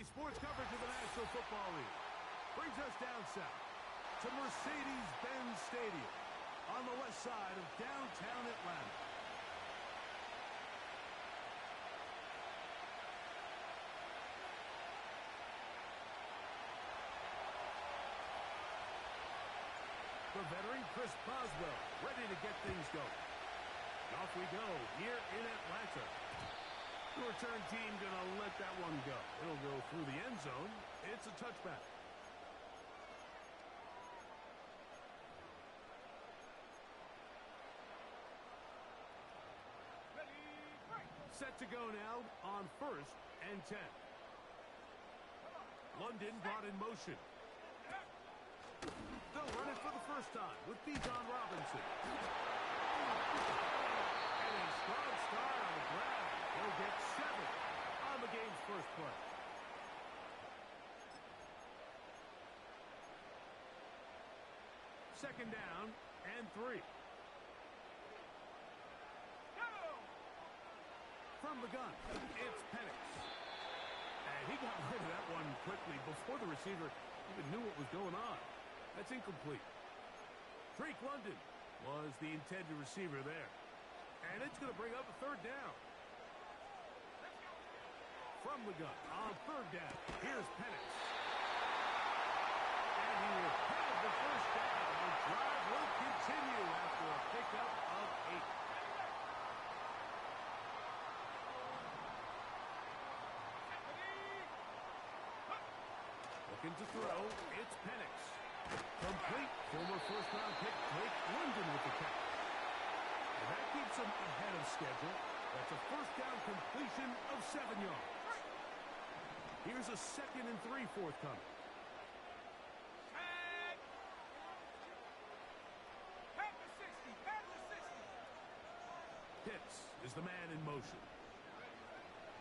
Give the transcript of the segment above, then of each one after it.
sports coverage of the National Football League brings us down south to Mercedes-Benz Stadium on the west side of downtown Atlanta. The veteran Chris Boswell ready to get things going. Off we go here in Atlanta. The return team going to let that one go. It'll go through the end zone. It's a touchback. Set to go now on 1st and 10. London brought in motion. They'll run it for the first time with Bijan Robinson. And a strong start on the ground. He'll get 7 on the game's first play. Second down and 3. From the gun, it's Penix. And he got rid of that one quickly before the receiver even knew what was going on. That's incomplete. Drake London was the intended receiver there. And it's going to bring up a 3rd down. From the gun on 3rd down, here's Penix. And he will have the first down. The drive will continue after a pickup of 8. Looking to throw, it's Penix. Complete. Former first-round pick Drake London with the catch. And that keeps him ahead of schedule. That's a first down completion of 7 yards. Here's a 2nd and 3 forthcoming. Pitts is the man in motion.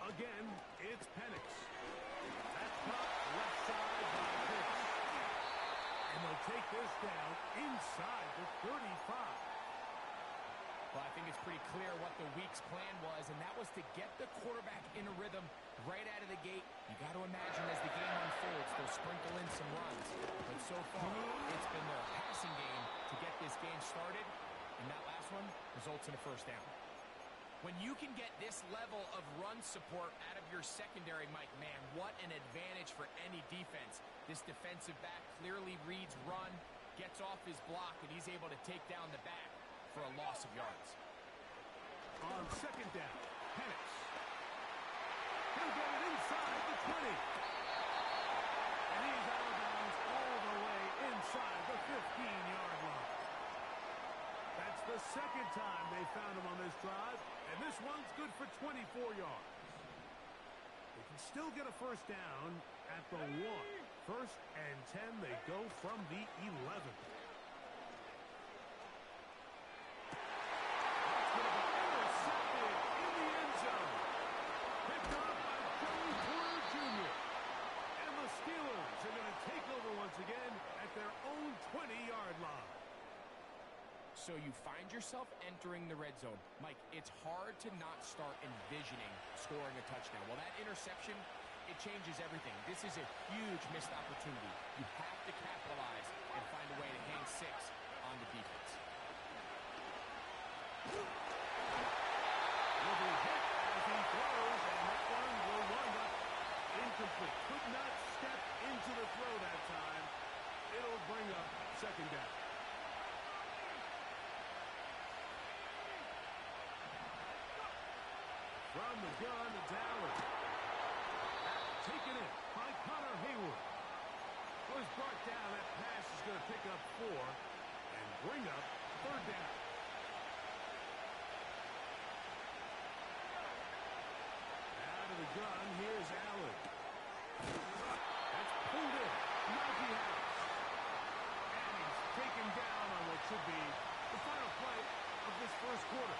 Again, it's Penix. That's caught left side by Pitts. And they'll take this down inside the 35. Well, I think it's pretty clear what the week's plan was, and that was to get the quarterback in a rhythm right out of the gate. You got to imagine as the game unfolds, they'll sprinkle in some runs. But so far, it's been their passing game to get this game started, and that last one results in a first down. When you can get this level of run support out of your secondary, Mike, man, what an advantage for any defense. This defensive back clearly reads run, gets off his block, and he's able to take down the back for a loss of yards. On 2nd down, Penix. He'll get it inside the 20. And he's out of bounds all the way inside the 15-yard line. That's the 2nd time they found him on this drive, and this one's good for 24 yards. They can still get a first down at the 1. 1st and 10, they go from the 11. Once again at their own 20-yard line. So you find yourself entering the red zone. Mike, it's hard to not start envisioning scoring a touchdown. Well, that interception, it changes everything. This is a huge missed opportunity. You have to capitalize and find a way to hang 6 on the defense. Will be hit as he throws, and that one will wind up incomplete. Could not step into the throw that time. It'll bring up 2nd down. From the gun, it's Allen. Taken in by Connor Hayward. Was brought down. That pass is going to pick up 4 and bring up 3rd down. Out of the gun, here's Allen. That's pulled in. Najee Harris. And he's taken down on what should be the final play of this first quarter.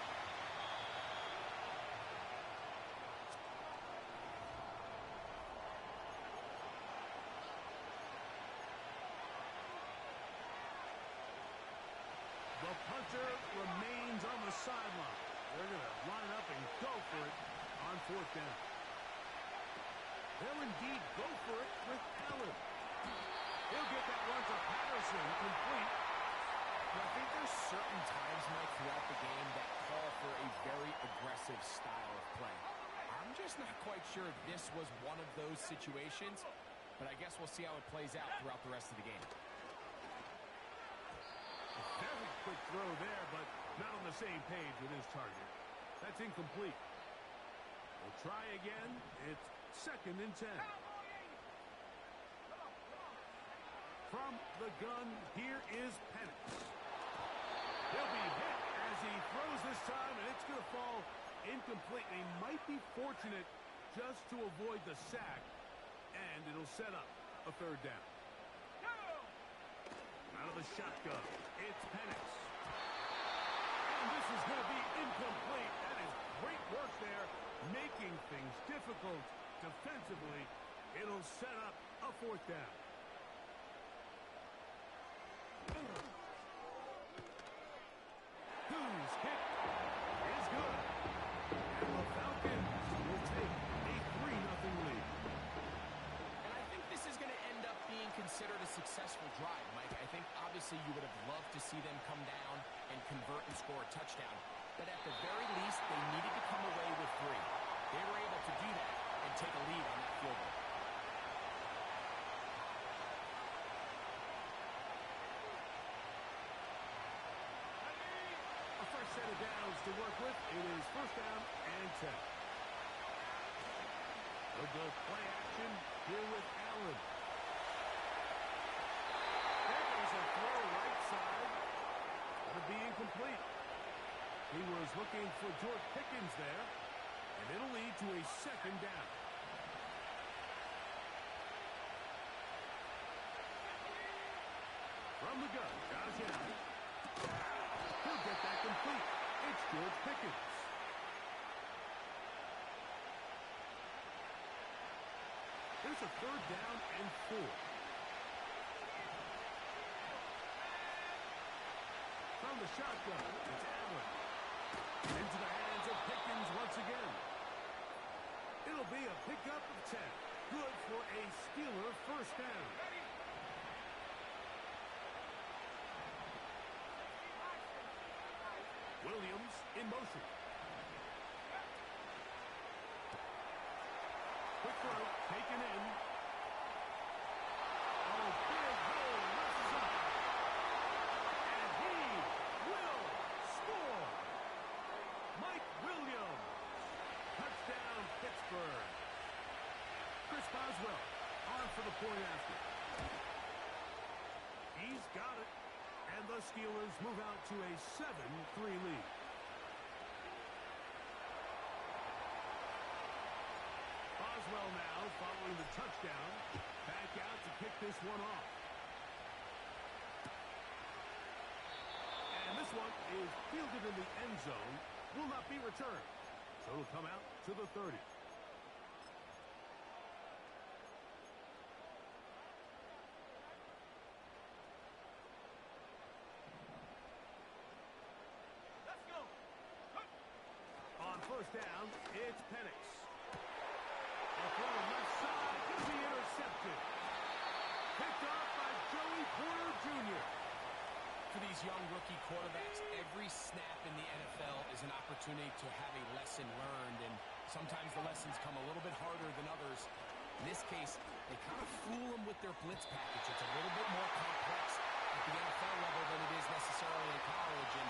The punter remains on the sideline. They're going to line up and go for it on 4th down. They'll indeed go for it with Allen. He'll get that run to Patterson complete. Well, I think there's certain times, Mike, throughout the game that call for a very aggressive style of play. I'm just not quite sure if this was one of those situations, but I guess we'll see how it plays out throughout the rest of the game. Very quick throw there, but not on the same page with his target. That's incomplete. We'll try again. It's 2nd and 10. From the gun, here is Penix. He'll be hit as he throws this time, and it's going to fall incomplete. He might be fortunate just to avoid the sack, and it'll set up a 3rd down. Out of the shotgun, it's Penix. And this is going to be incomplete. That is great work there, making things difficult defensively. It'll set up a 4th down. Whose kick is good. And the Falcons will take a 3-0 lead. And I think this is going to end up being considered a successful drive, Mike. I think obviously you would have loved to see them come down and convert and score a touchdown. But at the very least, they needed to come away with 3. They were able to do that and take a lead on that field goal. First set of downs to work with. It is 1st down and 10. They'll go play action here with Allen. There's a throw right side. It'll be incomplete. He was looking for George Pickens there, and it'll lead to a 2nd down. From the gun, Josh Allen. He'll get that complete. It's George Pickens. There's a 3rd down and 4. From the shotgun, it's Allen. Into the hands of Pickens once again. It'll be a pickup of 10. Good for a Steeler 1st down. Williams in motion. Quick throw, taken in. Oh, big hole, misses up. And he will score. Mike Williams. Touchdown, Pittsburgh. Chris Boswell on for the point after. He's got it. And the Steelers move out to a 7-3 lead. Boswell now following the touchdown. Back out to kick this one off. And this one is fielded in the end zone. Will not be returned. So it'll come out to the 30. First down, it's Penix. A throw left side, going to be intercepted. Picked off by Joey Porter Jr. For these young rookie quarterbacks, every snap in the NFL is an opportunity to have a lesson learned, and sometimes the lessons come a little bit harder than others. In this case, they kind of fool them with their blitz package. It's a little bit more complex at the NFL level than it is necessarily in college, and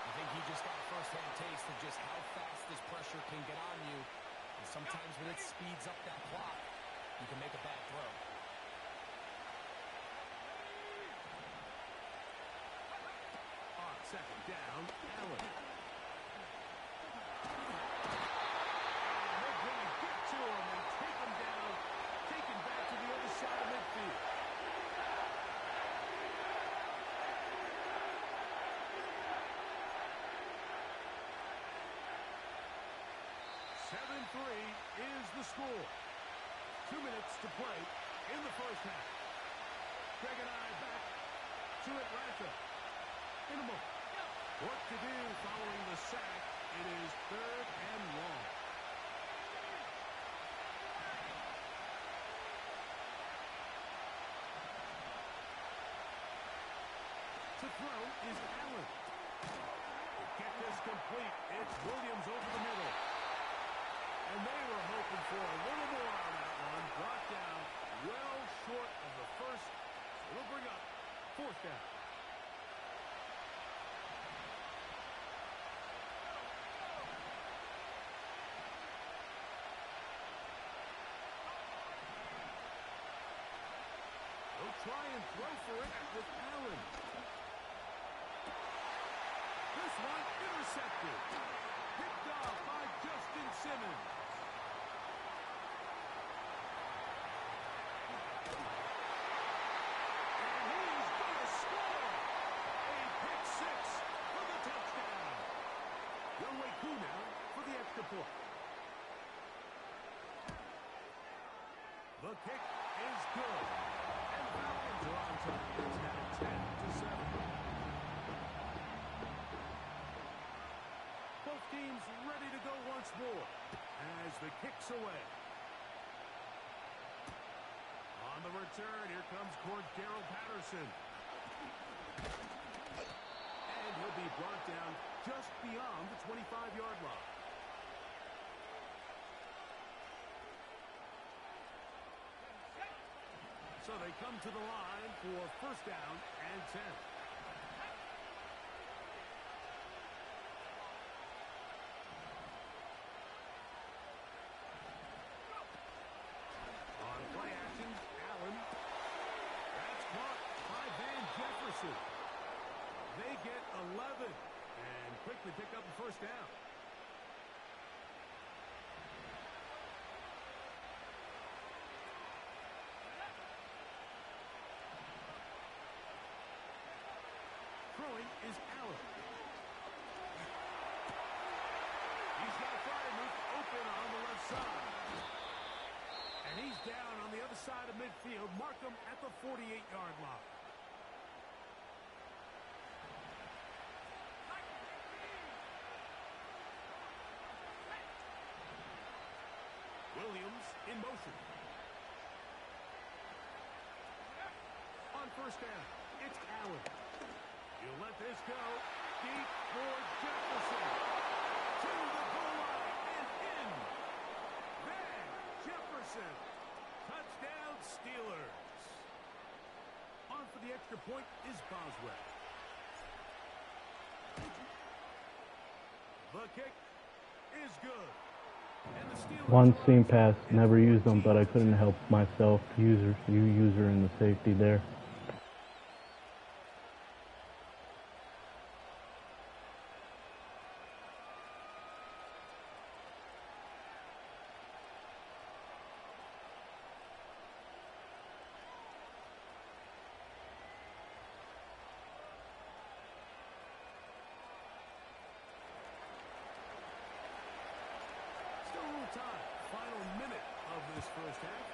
I think he just got a first-hand taste of just how fast this pressure can get on you. And sometimes when it speeds up that clock, you can make a bad throw. On 2nd down, Allen. And they're going to get to him and take him down, taken back to the other side of midfield. 7-3 is the score. 2 minutes to play in the first half. Greg and I back to Atlanta in a moment. What to do following the sack. It is 3rd and long. throw is Allen. To get this complete, it's Williams over the middle. And they were hoping for a little more on that one. Brought down well short of the first. So it'll bring up fourth down. They'll try and throw for it with Allen. This one intercepted. Picked off by Justin Simmons. And he's going to score. A pick six for the touchdown. They'll wait two now for the extra point. The kick is good. And Falcons are on top. It's now 10-7. Both teams ready to go once more as the kick's away. On the return, here comes Cordero Patterson. And he'll be brought down just beyond the 25-yard line. So they come to the line for first down and 10. On play action, Allen. That's caught by Van Jefferson. They get 11 and quickly pick up the first down. Throwing is Allen. He's got Freiermuth open on the left side. And he's down on the other side of midfield. Mark him at the 48-yard line. Williams in motion. On first down, it's Allen. You let this go deep for Jefferson. To the goal line and in. Van Jefferson. Touchdown Steelers. On for the extra point is Boswell. The kick is good. And the Steelers One seam pass, never used them, but I couldn't help myself. User in the safety there. Time. Final minute of this first half.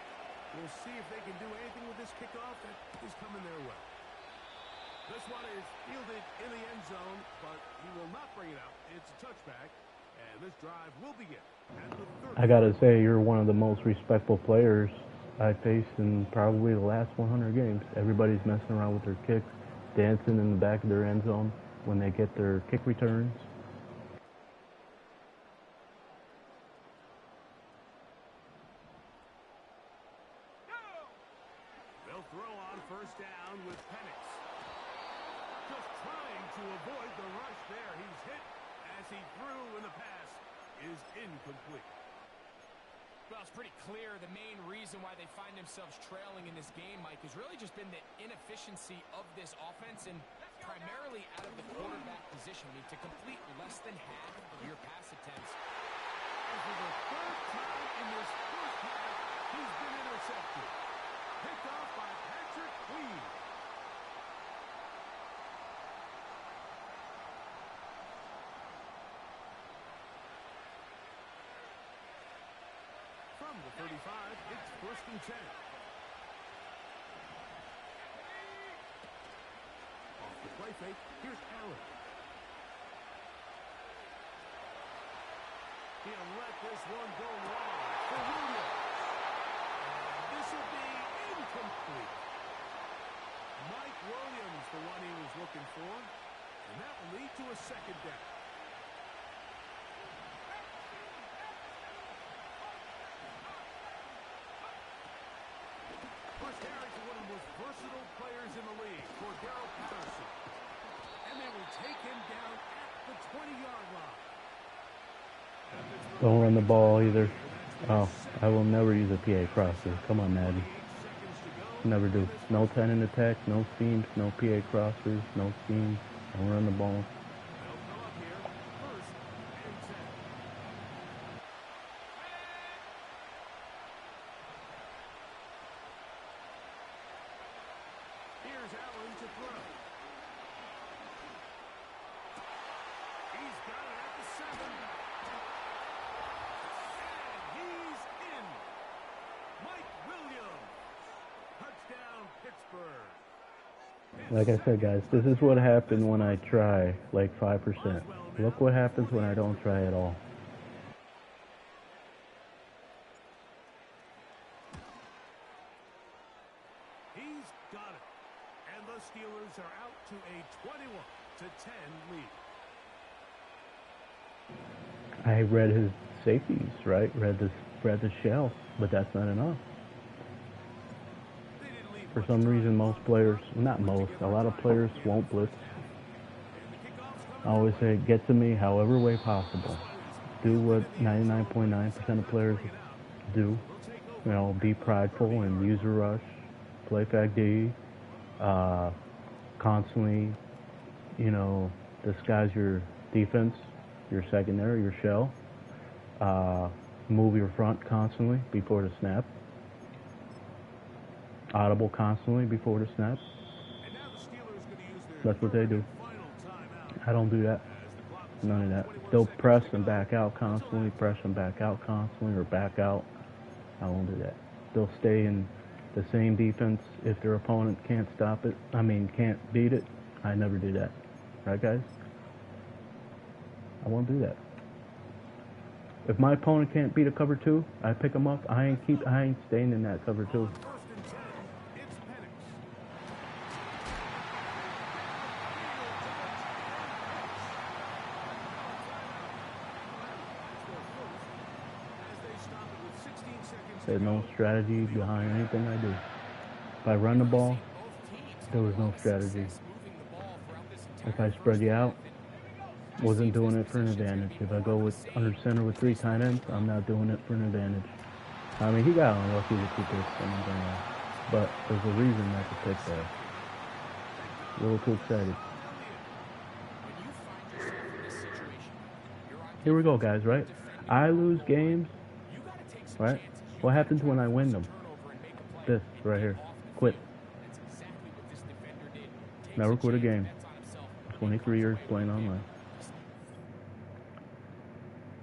We'll see if they can do anything with this kickoff that is coming their way. This one is fielded in the end zone, but he will not bring it out. It's a touchback, and this drive will begin at the 30. I gotta say, you're one of the most respectful players I faced in probably the last 100 games. Everybody's messing around with their kicks, dancing in the back of their end zone when they get their kick returns. Throw on first down with Penix. Just trying to avoid the rush there. He's hit as he threw, and the pass is incomplete. Well, it's pretty clear the main reason why they find themselves trailing in this game, Mike, has really just been the inefficiency of this offense and primarily out of the quarterback position. I mean, to complete less than half of your pass attempts. And for the third time in this first half, he's been intercepted. Picked off by Patrick Queen. From the 35, it's first and 10. Off the play fake, here's Allen. He'll let this one go long for Williams. This will be incomplete. Mike Williams, the one he was looking for. And that will lead to a second down. First carry for one of the most versatile players in the league, Cordero Patterson. And they will take him down at the 20-yard line. Don't run the ball either. Oh, I will never use a PA crosser. Come on, Madden. Never do. No 10 in attack, no seams, no PA crossers, no seams. Don't run the ball. Here's Allen to throw. He's got it at the 7. And he's in. Mike Williams. Touchdown, Pittsburgh. Like I said, guys, this is what happened when I try like 5%. Look what happens when I don't try at all. He's got it. And the Steelers are out to a 21-10 lead. I read his safeties, right? Read the shell, but that's not enough. For some reason, most players, not most, a lot of players won't blitz. I always say, get to me however way possible. Do what 99.9% of players do. You know, be prideful and use a rush, play fag D, constantly, you know, disguise your defense, your secondary, your shell. Move your front constantly before the snap. Audible constantly before the snap. That's what they do. I don't do that. None of that. They'll press and back out constantly, press and back out constantly, or back out. I won't do that. They'll stay in the same defense if their opponent can't stop it. Can't beat it. I never do that. Right, guys? I won't do that. If my opponent can't beat a cover 2, I pick them up. I ain't staying in that cover 2. There's no strategy behind anything I do. If I run the ball, there was no strategy. If I spread you out, wasn't doing it for an advantage. If I go with under center with 3 tight ends, I'm not doing it for an advantage. He got unlucky with the pick, but there's a reason not to pick there. A little too excited. Here we go, guys, right? I lose games, right? What happens when I win them? This right here. Quit. Never quit a game. 23 years playing online.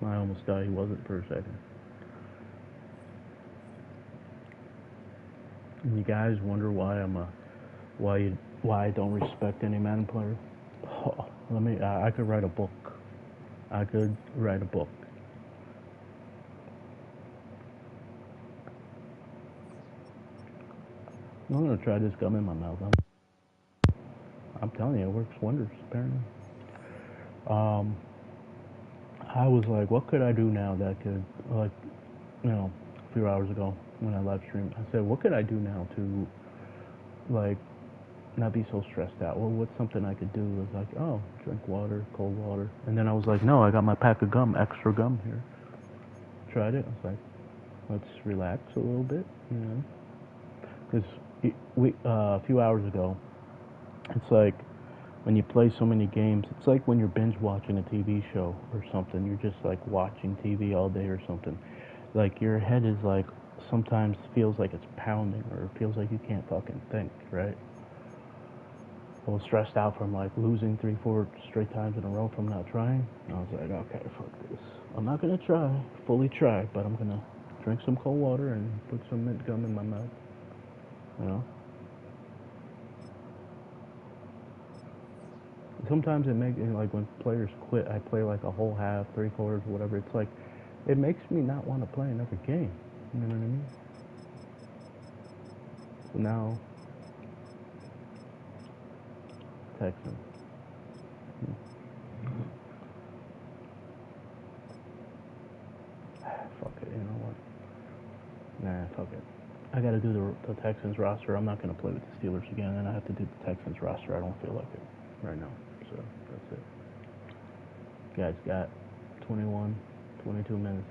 I almost thought he wasn't for a second. And you guys wonder why why I don't respect any Madden player. Oh, I could write a book. I could write a book. I'm gonna try this gum in my mouth. I'm telling you, it works wonders, apparently. I was like, what could I do now that could, a few hours ago when I live streamed, I said, what could I do now to, not be so stressed out? Well, what's something I could do? It was like, oh, drink water, cold water. And then I was like, no, I got my pack of gum, extra gum here. Tried it. I was like, let's relax a little bit, Because a few hours ago, it's like when you play so many games, it's like when you're binge watching a TV show or something. You're just like watching TV all day or something. Like your head is like sometimes feels like it's pounding, or it feels like you can't fucking think, right? I was stressed out from like losing 3-4 straight times in a row from not trying. I was like, okay, fuck this. I'm not gonna fully try, but I'm gonna drink some cold water and put some mint gum in my mouth. Sometimes it makes, like when players quit, I play like a whole half, 3/4, whatever. It's like, it makes me not want to play another game. You know what I mean? So now, Texans. Fuck it, you know what? Nah, fuck it. I gotta do the Texans roster. I'm not gonna play with the Steelers again, and I have to do the Texans roster. I don't feel like it right now. So that's it. Guys got 22 minutes.